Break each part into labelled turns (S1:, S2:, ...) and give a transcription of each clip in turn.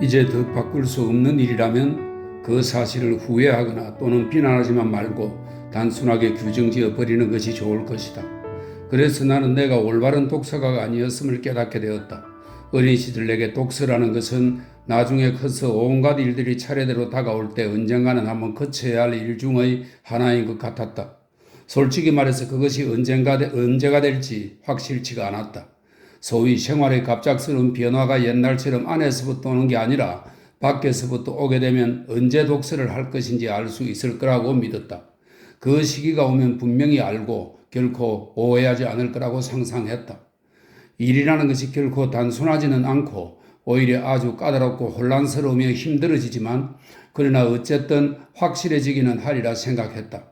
S1: 이제 더 바꿀 수 없는 일이라면 그 사실을 후회하거나 또는 비난하지만 말고 단순하게 규정지어 버리는 것이 좋을 것이다. 그래서 나는 내가 올바른 독서가가 아니었음을 깨닫게 되었다. 어린 시절 내게 독서라는 것은 나중에 커서 온갖 일들이 차례대로 다가올 때 언젠가는 한번 거쳐야 할 일 중의 하나인 것 같았다. 솔직히 말해서 그것이 언제가 될지 확실치가 않았다. 소위 생활의 갑작스러운 변화가 옛날처럼 안에서부터 오는 게 아니라 밖에서부터 오게 되면 언제 독서를 할 것인지 알 수 있을 거라고 믿었다. 그 시기가 오면 분명히 알고 결코 오해하지 않을 거라고 상상했다. 일이라는 것이 결코 단순하지는 않고 오히려 아주 까다롭고 혼란스러우며 힘들어지지만 그러나 어쨌든 확실해지기는 하리라 생각했다.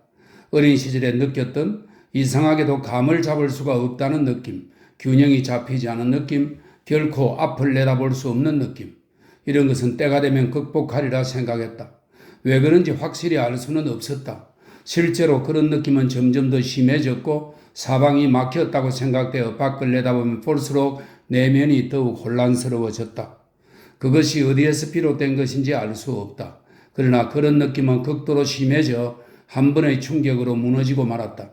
S1: 어린 시절에 느꼈던 이상하게도 감을 잡을 수가 없다는 느낌, 균형이 잡히지 않은 느낌, 결코 앞을 내다볼 수 없는 느낌, 이런 것은 때가 되면 극복하리라 생각했다. 왜 그런지 확실히 알 수는 없었다. 실제로 그런 느낌은 점점 더 심해졌고 사방이 막혔다고 생각되어 밖을 내다보면 볼수록 내면이 더욱 혼란스러워졌다. 그것이 어디에서 비롯된 것인지 알 수 없다. 그러나 그런 느낌은 극도로 심해져 한 번의 충격으로 무너지고 말았다.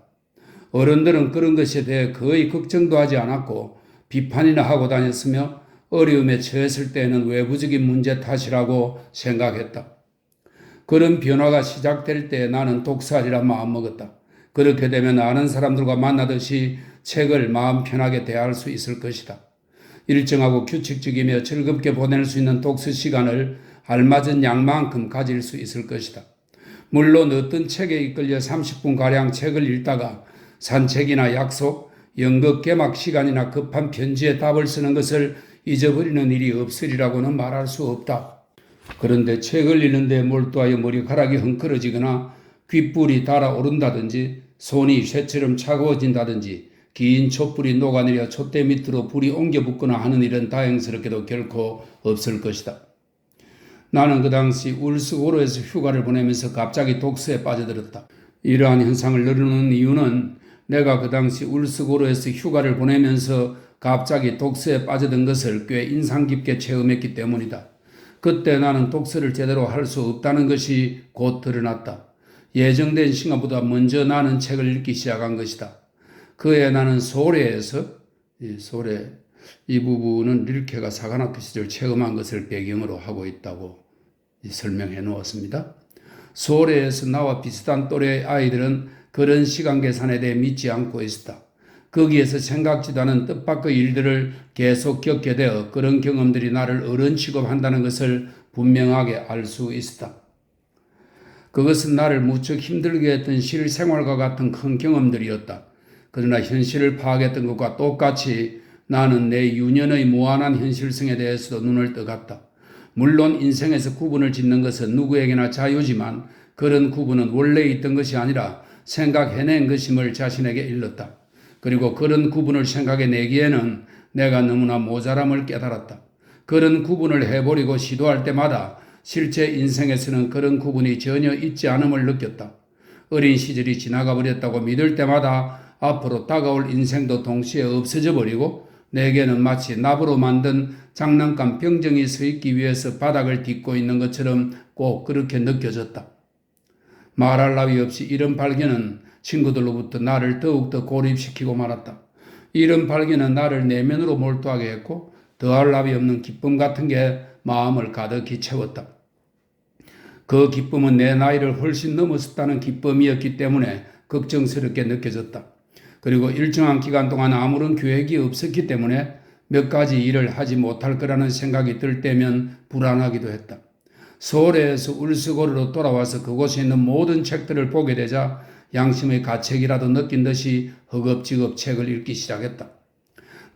S1: 어른들은 그런 것에 대해 거의 걱정도 하지 않았고 비판이나 하고 다녔으며 어려움에 처했을 때에는 외부적인 문제 탓이라고 생각했다. 그런 변화가 시작될 때 나는 독서하리라 마음먹었다. 그렇게 되면 아는 사람들과 만나듯이 책을 마음 편하게 대할 수 있을 것이다. 일정하고 규칙적이며 즐겁게 보낼 수 있는 독서 시간을 알맞은 양만큼 가질 수 있을 것이다. 물론 어떤 책에 이끌려 30분가량 책을 읽다가 산책이나 약속, 연극 개막 시간이나 급한 편지에 답을 쓰는 것을 잊어버리는 일이 없으리라고는 말할 수 없다. 그런데 책을 읽는데 몰두하여 머리카락이 헝클어지거나 귓불이 달아오른다든지 손이 쇠처럼 차가워진다든지 긴 촛불이 녹아내려 촛대 밑으로 불이 옮겨 붙거나 하는 일은 다행스럽게도 결코 없을 것이다. 나는 그 당시 울스고로에서 휴가를 보내면서 갑자기 독서에 빠져들었다. 이러한 현상을 누르는 이유는 내가 그 당시 울스고로에서 휴가를 보내면서 갑자기 독서에 빠져든 것을 꽤 인상 깊게 체험했기 때문이다. 그때 나는 독서를 제대로 할 수 없다는 것이 곧 드러났다. 예정된 시간보다 먼저 나는 책을 읽기 시작한 것이다. 그해 나는 소래에서, 소래, 이 부분은 릴케가 사관학교 시절 체험한 것을 배경으로 하고 있다고 설명해 놓았습니다. 소래에서 나와 비슷한 또래의 아이들은 그런 시간 계산에 대해 믿지 않고 있었다. 거기에서 생각지도 않은 뜻밖의 일들을 계속 겪게 되어 그런 경험들이 나를 어른 취급한다는 것을 분명하게 알 수 있었다. 그것은 나를 무척 힘들게 했던 실생활과 같은 큰 경험들이었다. 그러나 현실을 파악했던 것과 똑같이 나는 내 유년의 무한한 현실성에 대해서도 눈을 떠갔다. 물론 인생에서 구분을 짓는 것은 누구에게나 자유지만 그런 구분은 원래 있던 것이 아니라 생각해낸 것임을 자신에게 일렀다. 그리고 그런 구분을 생각해내기에는 내가 너무나 모자람을 깨달았다. 그런 구분을 해보려고 시도할 때마다 실제 인생에서는 그런 구분이 전혀 있지 않음을 느꼈다. 어린 시절이 지나가 버렸다고 믿을 때마다 앞으로 다가올 인생도 동시에 없어져 버리고 내게는 마치 납으로 만든 장난감 병정이 서 있기 위해서 바닥을 딛고 있는 것처럼 꼭 그렇게 느껴졌다. 말할 나위 없이 이런 발견은 친구들로부터 나를 더욱더 고립시키고 말았다. 이런 발견은 나를 내면으로 몰두하게 했고 더할 나위 없는 기쁨 같은 게 마음을 가득히 채웠다. 그 기쁨은 내 나이를 훨씬 넘었다는 기쁨이었기 때문에 걱정스럽게 느껴졌다. 그리고 일정한 기간 동안 아무런 계획이 없었기 때문에 몇 가지 일을 하지 못할 거라는 생각이 들 때면 불안하기도 했다. 서울에서 울스고르로 돌아와서 그곳에 있는 모든 책들을 보게 되자 양심의 가책이라도 느낀 듯이 허겁지겁 책을 읽기 시작했다.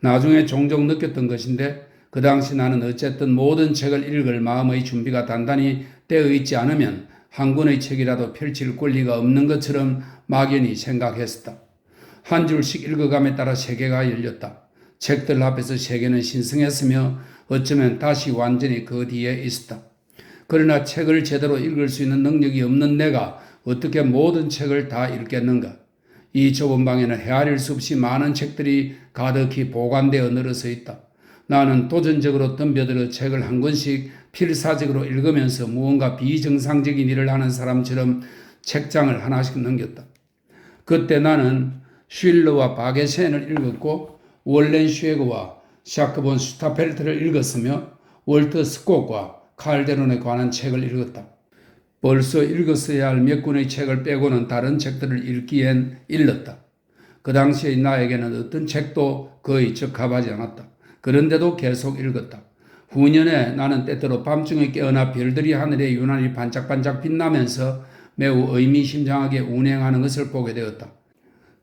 S1: 나중에 종종 느꼈던 것인데 그 당시 나는 어쨌든 모든 책을 읽을 마음의 준비가 단단히 되어 있지 않으면 한 권의 책이라도 펼칠 권리가 없는 것처럼 막연히 생각했었다. 한 줄씩 읽어감에 따라 세계가 열렸다. 책들 앞에서 세계는 신성했으며 어쩌면 다시 완전히 그 뒤에 있었다. 그러나 책을 제대로 읽을 수 있는 능력이 없는 내가 어떻게 모든 책을 다 읽겠는가? 이 좁은 방에는 헤아릴 수 없이 많은 책들이 가득히 보관되어 늘어서 있다. 나는 도전적으로 덤벼들어 책을 한 권씩 필사적으로 읽으면서 무언가 비정상적인 일을 하는 사람처럼 책장을 하나씩 넘겼다. 그때 나는 쉴러와 바게센을 읽었고 월렌 쉐거와 샤크 본 슈타펠트를 읽었으며 월터 스콧과 칼데론에 관한 책을 읽었다. 벌써 읽었어야 할 몇 권의 책을 빼고는 다른 책들을 읽기엔 일렀다. 그 당시의 나에게는 어떤 책도 거의 적합하지 않았다. 그런데도 계속 읽었다. 후년에 나는 때때로 밤중에 깨어나 별들이 하늘에 유난히 반짝반짝 빛나면서 매우 의미심장하게 운행하는 것을 보게 되었다.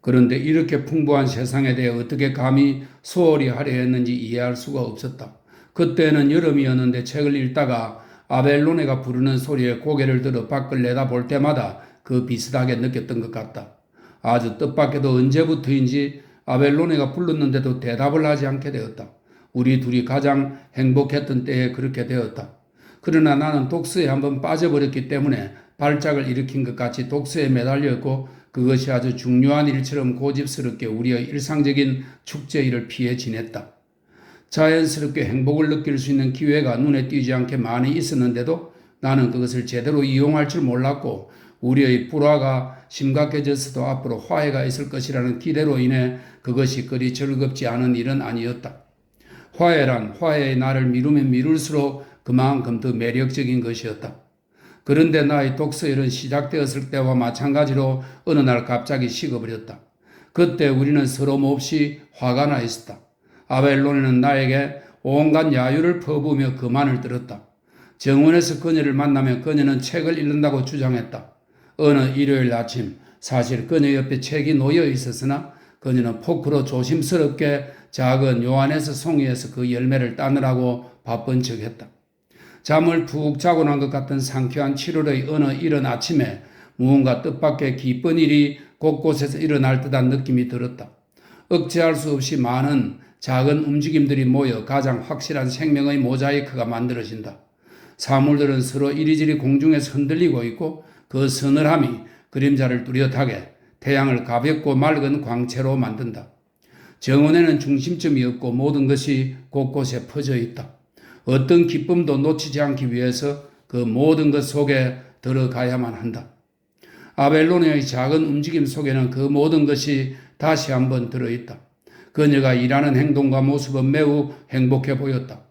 S1: 그런데 이렇게 풍부한 세상에 대해 어떻게 감히 소홀히 하려 했는지 이해할 수가 없었다. 그때는 여름이었는데 책을 읽다가 아벨로네가 부르는 소리에 고개를 들어 밖을 내다볼 때마다 그 비슷하게 느꼈던 것 같다. 아주 뜻밖에도 언제부터인지 아벨로네가 불렀는데도 대답을 하지 않게 되었다. 우리 둘이 가장 행복했던 때에 그렇게 되었다. 그러나 나는 독서에 한번 빠져버렸기 때문에 발작을 일으킨 것 같이 독서에 매달렸고 그것이 아주 중요한 일처럼 고집스럽게 우리의 일상적인 축제일을 피해 지냈다. 자연스럽게 행복을 느낄 수 있는 기회가 눈에 띄지 않게 많이 있었는데도 나는 그것을 제대로 이용할 줄 몰랐고 우리의 불화가 심각해졌어도 앞으로 화해가 있을 것이라는 기대로 인해 그것이 그리 즐겁지 않은 일은 아니었다. 화해란 화해의 날을 미루면 미룰수록 그만큼 더 매력적인 것이었다. 그런데 나의 독서일은 시작되었을 때와 마찬가지로 어느 날 갑자기 식어버렸다. 그때 우리는 서로 몹시 화가 나 있었다. 아벨로네는 나에게 온갖 야유를 퍼부으며 그만을 들었다. 정원에서 그녀를 만나면 그녀는 책을 읽는다고 주장했다. 어느 일요일 아침 사실 그녀 옆에 책이 놓여 있었으나 그녀는 포크로 조심스럽게 작은 요한에서 송이에서 그 열매를 따느라고 바쁜 척했다. 잠을 푹 자고 난 것 같은 상쾌한 7월의 어느 이른 아침에 무언가 뜻밖의 기쁜 일이 곳곳에서 일어날 듯한 느낌이 들었다. 억제할 수 없이 많은 작은 움직임들이 모여 가장 확실한 생명의 모자이크가 만들어진다. 사물들은 서로 이리저리 공중에서 흔들리고 있고 그 서늘함이 그림자를 뚜렷하게 태양을 가볍고 맑은 광채로 만든다. 정원에는 중심점이 없고 모든 것이 곳곳에 퍼져 있다. 어떤 기쁨도 놓치지 않기 위해서 그 모든 것 속에 들어가야만 한다. 아벨로네의 작은 움직임 속에는 그 모든 것이 다시 한번 들어있다. 그녀가 일하는 행동과 모습은 매우 행복해 보였다.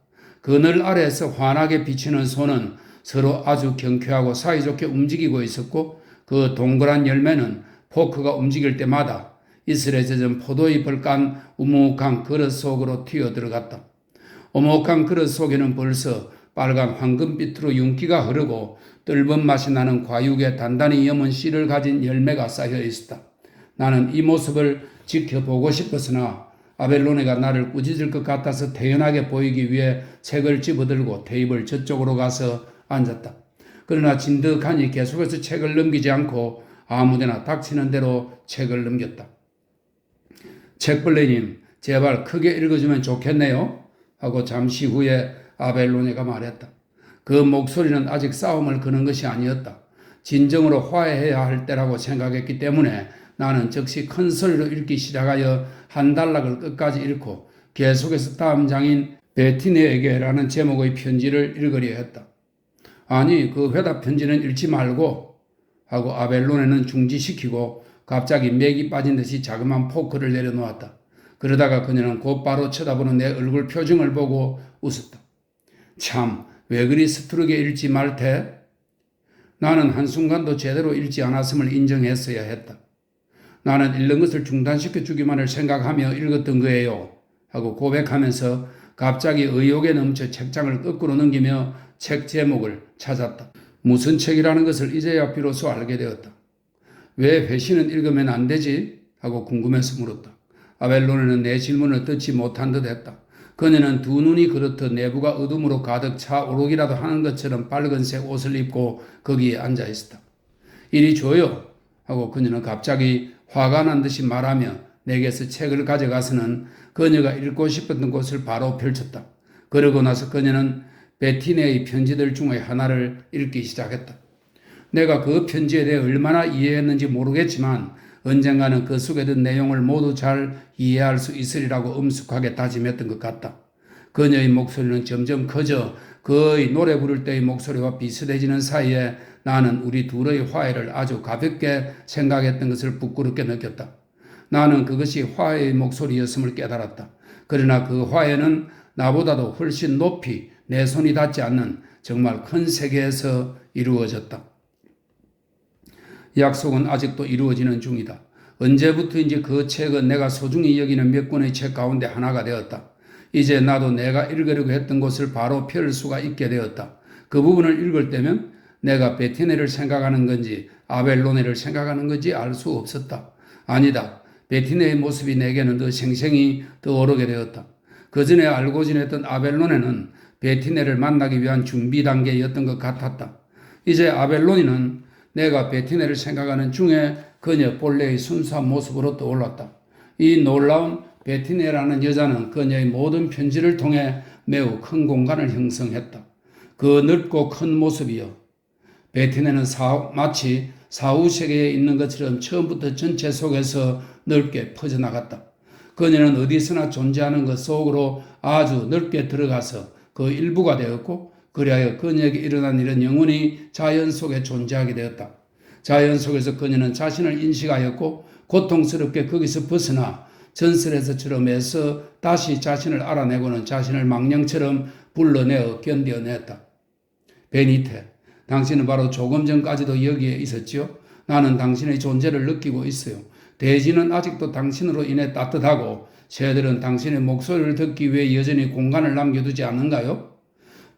S1: 그늘 아래에서 환하게 비치는 손은 서로 아주 경쾌하고 사이좋게 움직이고 있었고 그 동그란 열매는 포크가 움직일 때마다 이슬에 젖은 포도잎을 깐 우묵한 그릇 속으로 튀어 들어갔다. 오목한 그릇 속에는 벌써 빨간 황금빛으로 윤기가 흐르고 떫은 맛이 나는 과육에 단단히 여문 씨를 가진 열매가 쌓여 있었다. 나는 이 모습을 지켜보고 싶었으나 아벨로네가 나를 꾸짖을 것 같아서 태연하게 보이기 위해 책을 집어들고 테이블 저쪽으로 가서 앉았다. 그러나 진득하니 계속해서 책을 넘기지 않고 아무데나 닥치는 대로 책을 넘겼다. 책벌레님, 제발 크게 읽어주면 좋겠네요. 하고 잠시 후에 아벨로네가 말했다. 그 목소리는 아직 싸움을 거는 것이 아니었다. 진정으로 화해해야 할 때라고 생각했기 때문에 나는 즉시 큰 소리로 읽기 시작하여 한 단락을 끝까지 읽고 계속해서 다음 장인 베티네에게라는 제목의 편지를 읽으려 했다. 아니, 그 회답 편지는 읽지 말고 하고 아벨로네는 중지시키고 갑자기 맥이 빠진 듯이 자그마한 포크를 내려놓았다. 그러다가 그녀는 곧바로 쳐다보는 내 얼굴 표정을 보고 웃었다. 참, 왜 그리 서투르게 읽지 말테? 나는 한순간도 제대로 읽지 않았음을 인정했어야 했다. 나는 읽는 것을 중단시켜 주기만을 생각하며 읽었던 거예요. 하고 고백하면서 갑자기 의욕에 넘쳐 책장을 거꾸로 넘기며 책 제목을 찾았다. 무슨 책이라는 것을 이제야 비로소 알게 되었다. 왜 회신은 읽으면 안 되지? 하고 궁금해서 물었다. 아벨로네는 내 질문을 듣지 못한 듯 했다. 그녀는 두 눈이 그렇듯 내부가 어둠으로 가득 차 오르기라도 하는 것처럼 빨간색 옷을 입고 거기에 앉아 있었다. 이리 줘요. 하고 그녀는 갑자기 화가 난 듯이 말하며 내게서 책을 가져가서는 그녀가 읽고 싶었던 곳을 바로 펼쳤다. 그러고 나서 그녀는 베티네의 편지들 중의 하나를 읽기 시작했다. 내가 그 편지에 대해 얼마나 이해했는지 모르겠지만 언젠가는 그 속에 든 내용을 모두 잘 이해할 수 있으리라고 엄숙하게 다짐했던 것 같다. 그녀의 목소리는 점점 커져 거의 노래 부를 때의 목소리와 비슷해지는 사이에 나는 우리 둘의 화해를 아주 가볍게 생각했던 것을 부끄럽게 느꼈다. 나는 그것이 화해의 목소리였음을 깨달았다. 그러나 그 화해는 나보다도 훨씬 높이 내 손이 닿지 않는 정말 큰 세계에서 이루어졌다. 약속은 아직도 이루어지는 중이다. 언제부터인지 그 책은 내가 소중히 여기는 몇 권의 책 가운데 하나가 되었다. 이제 나도 내가 읽으려고 했던 곳을 바로 펼 수가 있게 되었다. 그 부분을 읽을 때면 내가 베티네를 생각하는 건지 아벨로네를 생각하는 건지 알 수 없었다. 아니다. 베티네의 모습이 내게는 더 생생히 떠오르게 되었다. 그 전에 알고 지냈던 아벨로네는 베티네를 만나기 위한 준비 단계였던 것 같았다. 이제 아벨로니는 내가 베티네를 생각하는 중에 그녀 본래의 순수한 모습으로 떠올랐다. 이 놀라운 베티네라는 여자는 그녀의 모든 편지를 통해 매우 큰 공간을 형성했다. 그 넓고 큰 모습이여. 베티네는 마치 사후세계에 있는 것처럼 처음부터 전체 속에서 넓게 퍼져나갔다. 그녀는 어디서나 존재하는 것 속으로 아주 넓게 들어가서 그 일부가 되었고 그리하여 그녀에게 일어난 일은 영원히 자연 속에 존재하게 되었다. 자연 속에서 그녀는 자신을 인식하였고 고통스럽게 거기서 벗어나 전설에서처럼 애써 다시 자신을 알아내고는 자신을 망령처럼 불러내어 견뎌냈다. 베니테, 당신은 바로 조금 전까지도 여기에 있었지요? 나는 당신의 존재를 느끼고 있어요. 대지는 아직도 당신으로 인해 따뜻하고 새들은 당신의 목소리를 듣기 위해 여전히 공간을 남겨두지 않는가요?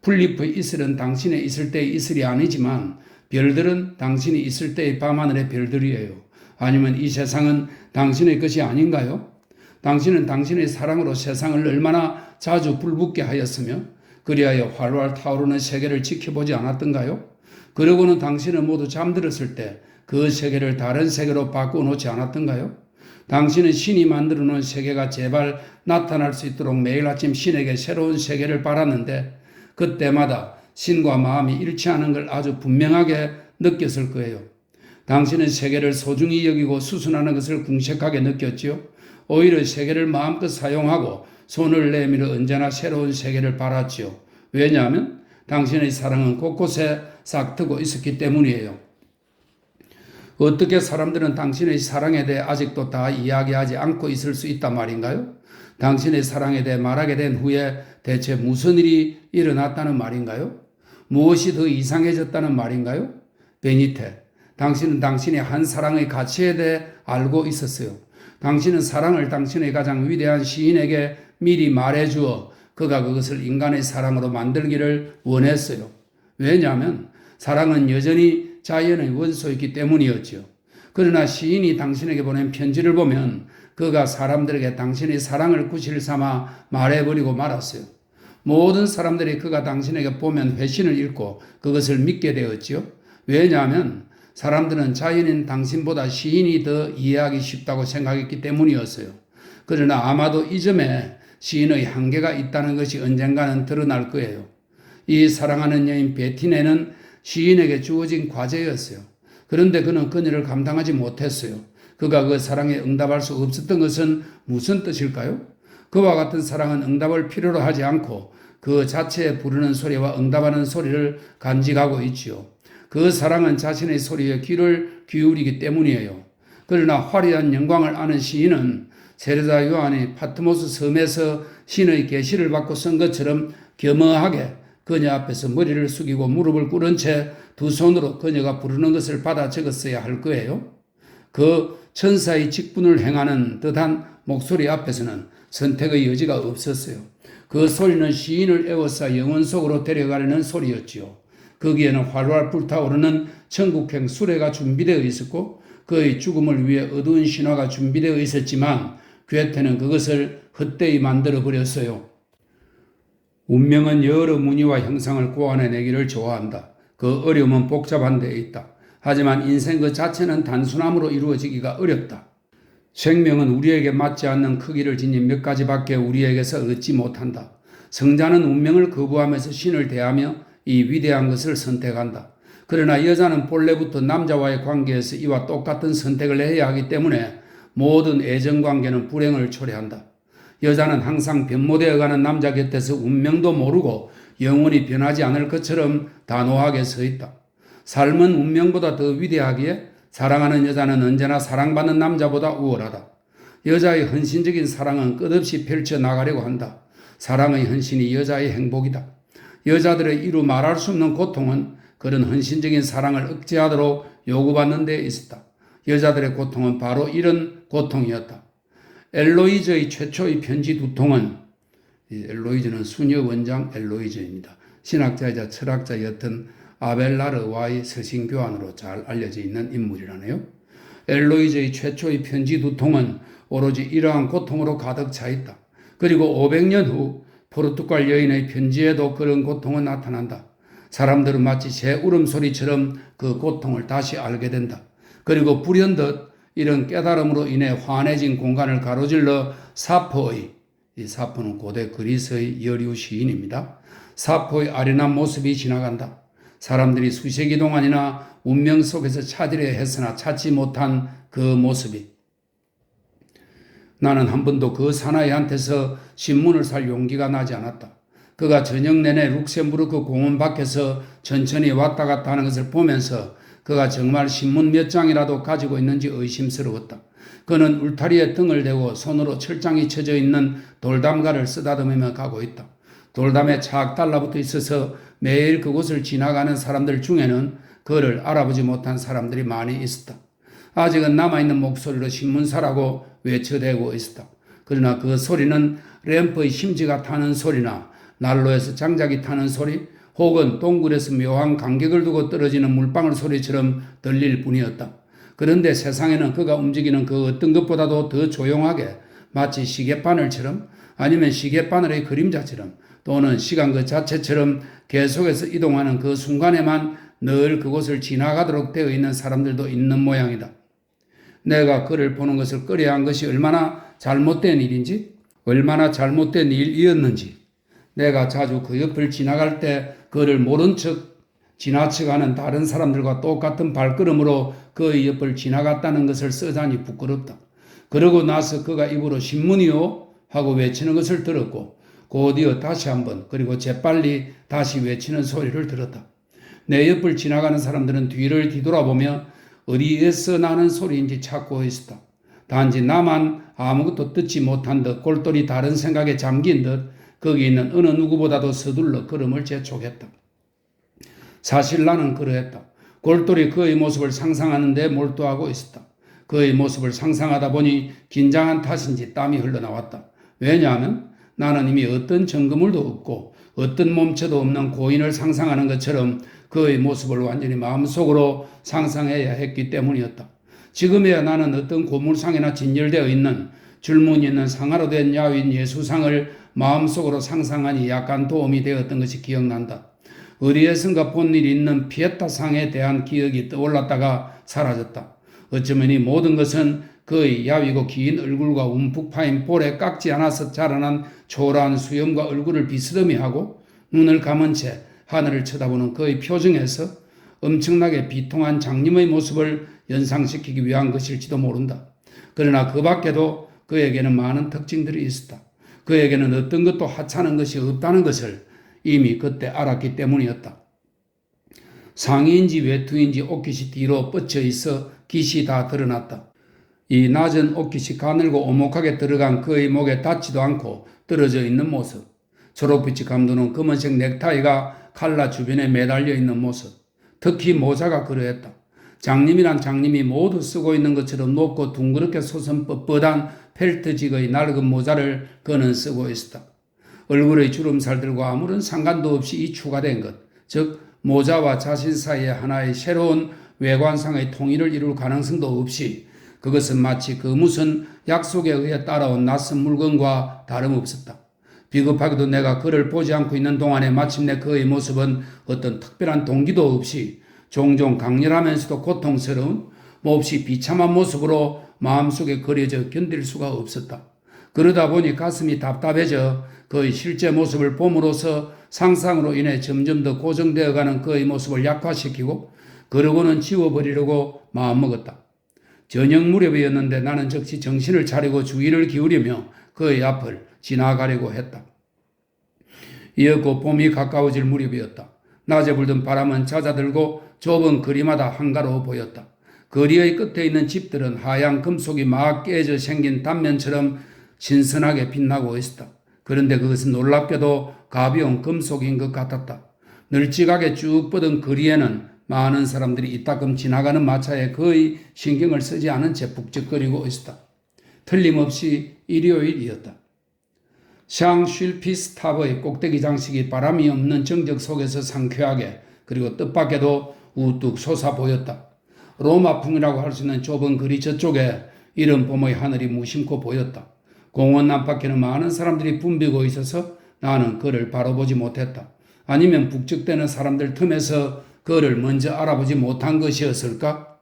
S1: 풀잎의 이슬은 당신의 있을 때의 이슬이 아니지만 별들은 당신이 있을 때의 밤하늘의 별들이에요. 아니면 이 세상은 당신의 것이 아닌가요? 당신은 당신의 사랑으로 세상을 얼마나 자주 불붙게 하였으며 그리하여 활활 타오르는 세계를 지켜보지 않았던가요? 그러고는 당신은 모두 잠들었을 때 그 세계를 다른 세계로 바꾸어놓지 않았던가요? 당신은 신이 만들어 놓은 세계가 제발 나타날 수 있도록 매일 아침 신에게 새로운 세계를 바랐는데 그때마다 신과 마음이 일치하는 걸 아주 분명하게 느꼈을 거예요. 당신은 세계를 소중히 여기고 수순하는 것을 궁색하게 느꼈지요. 오히려 세계를 마음껏 사용하고 손을 내밀어 언제나 새로운 세계를 바랐지요. 왜냐하면 당신의 사랑은 곳곳에 싹트고 있었기 때문이에요. 어떻게 사람들은 당신의 사랑에 대해 아직도 다 이야기하지 않고 있을 수 있단 말인가요? 당신의 사랑에 대해 말하게 된 후에 대체 무슨 일이 일어났다는 말인가요? 무엇이 더 이상해졌다는 말인가요? 베니테, 당신은 당신의 한 사랑의 가치에 대해 알고 있었어요. 당신은 사랑을 당신의 가장 위대한 시인에게 미리 말해주어 그가 그것을 인간의 사랑으로 만들기를 원했어요. 왜냐하면 사랑은 여전히 자연의 원소였기 때문이었죠. 그러나 시인이 당신에게 보낸 편지를 보면 그가 사람들에게 당신의 사랑을 구실 삼아 말해버리고 말았어요. 모든 사람들이 그가 당신에게 보면 회신을 잃고 그것을 믿게 되었지요. 왜냐하면 사람들은 자연인 당신보다 시인이 더 이해하기 쉽다고 생각했기 때문이었어요. 그러나 아마도 이 점에 시인의 한계가 있다는 것이 언젠가는 드러날 거예요. 이 사랑하는 여인 베티네는 시인에게 주어진 과제였어요. 그런데 그는 그녀를 감당하지 못했어요. 그가 그 사랑에 응답할 수 없었던 것은 무슨 뜻일까요? 그와 같은 사랑은 응답을 필요로 하지 않고 그 자체에 부르는 소리와 응답하는 소리를 간직하고 있지요. 그 사랑은 자신의 소리에 귀를 기울이기 때문이에요. 그러나 화려한 영광을 아는 시인은 세르다 요한이 파트모스 섬에서 신의 계시를 받고 쓴 것처럼 겸허하게 그녀 앞에서 머리를 숙이고 무릎을 꿇은 채 두 손으로 그녀가 부르는 것을 받아 적었어야 할 거예요. 그 천사의 직분을 행하는 듯한 목소리 앞에서는 선택의 여지가 없었어요. 그 소리는 시인을 에워싸 영혼 속으로 데려가려는 소리였지요. 거기에는 활활 불타오르는 천국행 수레가 준비되어 있었고 그의 죽음을 위해 어두운 신화가 준비되어 있었지만 괴테는 그것을 헛되이 만들어 버렸어요. 운명은 여러 무늬와 형상을 고안해내기를 좋아한다. 그 어려움은 복잡한 데에 있다. 하지만 인생 그 자체는 단순함으로 이루어지기가 어렵다. 생명은 우리에게 맞지 않는 크기를 지닌 몇 가지밖에 우리에게서 얻지 못한다. 성자는 운명을 거부하면서 신을 대하며 이 위대한 것을 선택한다. 그러나 여자는 본래부터 남자와의 관계에서 이와 똑같은 선택을 해야 하기 때문에 모든 애정관계는 불행을 초래한다. 여자는 항상 변모되어가는 남자 곁에서 운명도 모르고 영원히 변하지 않을 것처럼 단호하게 서 있다. 삶은 운명보다 더 위대하기에 사랑하는 여자는 언제나 사랑받는 남자보다 우월하다. 여자의 헌신적인 사랑은 끝없이 펼쳐나가려고 한다. 사랑의 헌신이 여자의 행복이다. 여자들의 이루 말할 수 없는 고통은 그런 헌신적인 사랑을 억제하도록 요구받는 데 있었다. 여자들의 고통은 바로 이런 고통이었다. 엘로이즈의 최초의 편지 두 통은, 엘로이즈는 수녀 원장 엘로이즈입니다. 신학자이자 철학자였던 아벨라르와의 서신교환으로 잘 알려져 있는 인물이라네요. 엘로이즈의 최초의 편지 두 통은 오로지 이러한 고통으로 가득 차 있다. 그리고 500년 후 포르투갈 여인의 편지에도 그런 고통은 나타난다. 사람들은 마치 새 울음소리처럼 그 고통을 다시 알게 된다. 그리고 불현듯 이런 깨달음으로 인해 환해진 공간을 가로질러 사포의, 이 사포는 고대 그리스의 여류 시인입니다. 사포의 아련한 모습이 지나간다. 사람들이 수세기 동안이나 운명 속에서 찾으려 했으나 찾지 못한 그 모습이. 나는 한 번도 그 사나이한테서 신문을 살 용기가 나지 않았다. 그가 저녁 내내 룩셈부르크 공원 밖에서 천천히 왔다 갔다 하는 것을 보면서 그가 정말 신문 몇 장이라도 가지고 있는지 의심스러웠다. 그는 울타리에 등을 대고 손으로 철장이 쳐져 있는 돌담가를 쓰다듬으며 가고 있다. 돌담에 착 달라붙어 있어서 매일 그곳을 지나가는 사람들 중에는 그를 알아보지 못한 사람들이 많이 있었다. 아직은 남아있는 목소리로 신문사라고 외쳐대고 있었다. 그러나 그 소리는 램프의 심지가 타는 소리나 난로에서 장작이 타는 소리 혹은 동굴에서 묘한 간격을 두고 떨어지는 물방울 소리처럼 들릴 뿐이었다. 그런데 세상에는 그가 움직이는 그 어떤 것보다도 더 조용하게 마치 시계바늘처럼 아니면 시계바늘의 그림자처럼 또는 시간 그 자체처럼 계속해서 이동하는 그 순간에만 늘 그곳을 지나가도록 되어 있는 사람들도 있는 모양이다. 내가 그를 보는 것을 꺼려한 것이 얼마나 잘못된 일인지, 얼마나 잘못된 일이었는지, 내가 자주 그 옆을 지나갈 때 그를 모른 척 지나쳐가는 다른 사람들과 똑같은 발걸음으로 그의 옆을 지나갔다는 것을 쓰자니 부끄럽다. 그러고 나서 그가 입으로 신문이요? 하고 외치는 것을 들었고 곧이어 다시 한번 그리고 재빨리 다시 외치는 소리를 들었다. 내 옆을 지나가는 사람들은 뒤를 뒤돌아보며 어디에서 나는 소리인지 찾고 있었다. 단지 나만 아무것도 듣지 못한 듯 골똘히 다른 생각에 잠긴 듯 거기 있는 어느 누구보다도 서둘러 걸음을 재촉했다. 사실 나는 그러했다. 골똘히 그의 모습을 상상하는 데 몰두하고 있었다. 그의 모습을 상상하다 보니 긴장한 탓인지 땀이 흘러나왔다. 왜냐하면 나는 이미 어떤 증거물도 없고 어떤 몸체도 없는 고인을 상상하는 것처럼 그의 모습을 완전히 마음속으로 상상해야 했기 때문이었다. 지금에야 나는 어떤 고물상에나 진열되어 있는 줄무늬 있는 상아로 된 야윈 예수상을 마음속으로 상상하니 약간 도움이 되었던 것이 기억난다. 어디에선가 본 일이 있는 피에타상에 대한 기억이 떠올랐다가 사라졌다. 어쩌면 이 모든 것은 그의 야위고 긴 얼굴과 움푹 파인 볼에 깎지 않아서 자라난 초라한 수염과 얼굴을 비스듬히 하고 눈을 감은 채 하늘을 쳐다보는 그의 표정에서 엄청나게 비통한 장님의 모습을 연상시키기 위한 것일지도 모른다. 그러나 그 밖에도 그에게는 많은 특징들이 있었다. 그에게는 어떤 것도 하찮은 것이 없다는 것을 이미 그때 알았기 때문이었다. 상의인지 외투인지 옷깃이 뒤로 뻗쳐 있어 깃이 다 드러났다. 이 낮은 옷깃이 가늘고 오목하게 들어간 그의 목에 닿지도 않고 떨어져 있는 모습. 초록빛이 감도는 검은색 넥타이가 칼라 주변에 매달려 있는 모습. 특히 모자가 그러했다. 장님이란 장님이 모두 쓰고 있는 것처럼 높고 둥그렇게 솟은 뻣뻣한 펠트직의 낡은 모자를 그는 쓰고 있었다. 얼굴의 주름살들과 아무런 상관도 없이 이 추가된 것, 즉 모자와 자신 사이에 하나의 새로운 외관상의 통일을 이룰 가능성도 없이 그것은 마치 그 무슨 약속에 의해 따라온 낯선 물건과 다름없었다. 비겁하게도 내가 그를 보지 않고 있는 동안에 마침내 그의 모습은 어떤 특별한 동기도 없이 종종 강렬하면서도 고통스러운 몹시 비참한 모습으로 마음속에 그려져 견딜 수가 없었다. 그러다 보니 가슴이 답답해져 그의 실제 모습을 봄으로써 상상으로 인해 점점 더 고정되어가는 그의 모습을 약화시키고 그러고는 지워버리려고 마음먹었다. 저녁 무렵이었는데 나는 즉시 정신을 차리고 주의를 기울이며 그의 앞을 지나가려고 했다. 이었고 봄이 가까워질 무렵이었다. 낮에 불던 바람은 잦아들고 좁은 거리마다 한가로워 보였다. 거리의 끝에 있는 집들은 하얀 금속이 막 깨져 생긴 단면처럼 신선하게 빛나고 있었다. 그런데 그것은 놀랍게도 가벼운 금속인 것 같았다. 널찍하게 쭉 뻗은 거리에는 많은 사람들이 이따금 지나가는 마차에 거의 신경을 쓰지 않은 채 북적거리고 있었다. 틀림없이 일요일이었다. 샹쉴피스 타버의 꼭대기 장식이 바람이 없는 정적 속에서 상쾌하게 그리고 뜻밖에도 우뚝 솟아 보였다. 로마풍이라고 할 수 있는 좁은 거리 저쪽에 이른 봄의 하늘이 무심코 보였다. 공원 안팎에는 많은 사람들이 붐비고 있어서 나는 그를 바로 보지 못했다. 아니면 북적대는 사람들 틈에서 그를 먼저 알아보지 못한 것이었을까?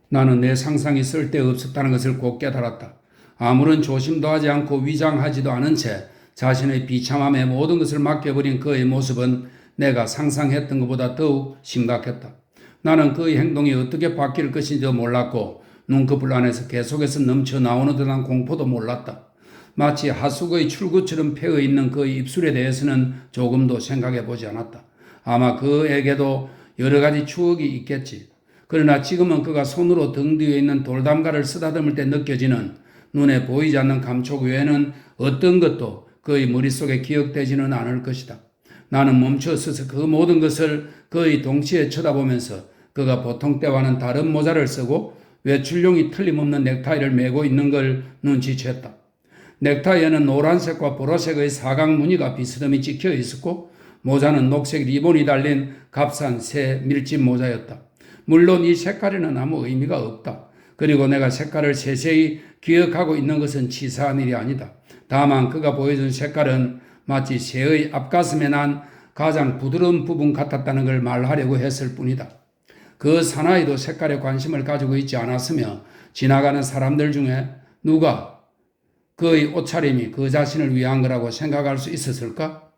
S1: 나는 내 상상이 쓸데없었다는 것을 곧 깨달았다. 아무런 조심도 하지 않고 위장하지도 않은 채 자신의 비참함에 모든 것을 맡겨버린 그의 모습은 내가 상상했던 것보다 더욱 심각했다. 나는 그의 행동이 어떻게 바뀔 것인지도 몰랐고 눈꺼풀 안에서 계속해서 넘쳐나오는 듯한 공포도 몰랐다. 마치 하숙의 출구처럼 패어있는 그의 입술에 대해서는 조금도 생각해보지 않았다. 아마 그에게도 여러 가지 추억이 있겠지. 그러나 지금은 그가 손으로 등 뒤에 있는 돌담가를 쓰다듬을 때 느껴지는 눈에 보이지 않는 감촉 외에는 어떤 것도 그의 머릿속에 기억되지는 않을 것이다. 나는 멈춰서서 그 모든 것을 거의 동시에 쳐다보면서 그가 보통 때와는 다른 모자를 쓰고 외출용이 틀림없는 넥타이를 메고 있는 걸 눈치챘다. 넥타이에는 노란색과 보라색의 사각 무늬가 비스듬히 찍혀 있었고 모자는 녹색 리본이 달린 값싼 새 밀짚 모자였다. 물론 이 색깔에는 아무 의미가 없다. 그리고 내가 색깔을 세세히 기억하고 있는 것은 치사한 일이 아니다. 다만 그가 보여준 색깔은 마치 새의 앞가슴에 난 가장 부드러운 부분 같았다는 걸 말하려고 했을 뿐이다. 그 사나이도 색깔에 관심을 가지고 있지 않았으며 지나가는 사람들 중에 누가 그의 옷차림이 그 자신을 위한 거라고 생각할 수 있었을까?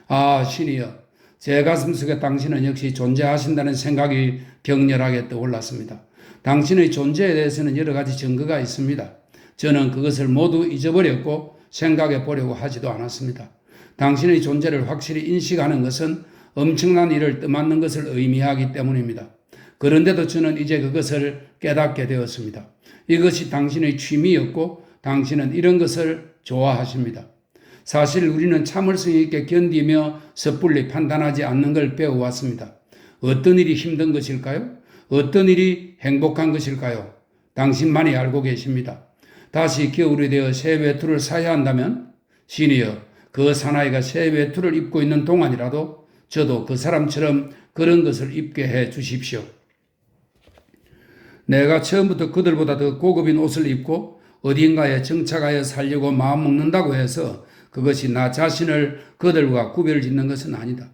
S1: 아, 신이여, 제 가슴속에 당신은 역시 존재하신다는 생각이 격렬하게 떠올랐습니다. 당신의 존재에 대해서는 여러 가지 증거가 있습니다. 저는 그것을 모두 잊어버렸고 생각해 보려고 하지도 않았습니다. 당신의 존재를 확실히 인식하는 것은 엄청난 일을 떠맡는 것을 의미하기 때문입니다. 그런데도 저는 이제 그것을 깨닫게 되었습니다. 이것이 당신의 취미였고 당신은 이런 것을 좋아하십니다. 사실 우리는 참을성 있게 견디며 섣불리 판단하지 않는 걸 배워왔습니다. 어떤 일이 힘든 것일까요? 어떤 일이 행복한 것일까요? 당신만이 알고 계십니다. 다시 겨울이 되어 새 외투를 사야 한다면 신이여 그 사나이가 새 외투를 입고 있는 동안이라도 저도 그 사람처럼 그런 것을 입게 해 주십시오. 내가 처음부터 그들보다 더 고급인 옷을 입고 어딘가에 정착하여 살려고 마음먹는다고 해서 그것이 나 자신을 그들과 구별짓는 것은 아니다.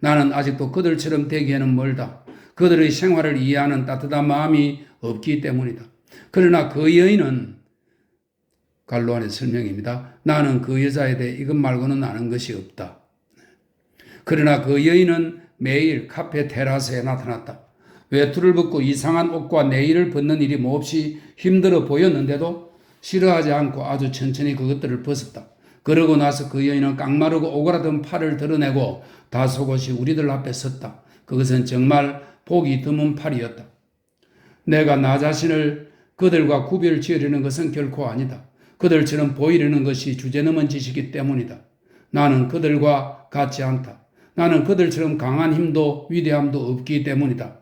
S1: 나는 아직도 그들처럼 되기에는 멀다. 그들의 생활을 이해하는 따뜻한 마음이 없기 때문이다. 그러나 그 여인은 갈로 안의 설명입니다. 나는 그 여자에 대해 이것 말고는 아는 것이 없다. 그러나 그 여인은 매일 카페 테라스에 나타났다. 외투를 벗고 이상한 옷과 네일을 벗는 일이 몹시 힘들어 보였는데도 싫어하지 않고 아주 천천히 그것들을 벗었다. 그러고 나서 그 여인은 깡마르고 오그라든 팔을 드러내고 다소곳이 우리들 앞에 섰다. 그것은 정말 보기 드문 팔이었다. 내가 나 자신을 그들과 구별 지으려는 것은 결코 아니다. 그들처럼 보이려는 것이 주제넘은 짓이기 때문이다. 나는 그들과 같지 않다. 나는 그들처럼 강한 힘도 위대함도 없기 때문이다.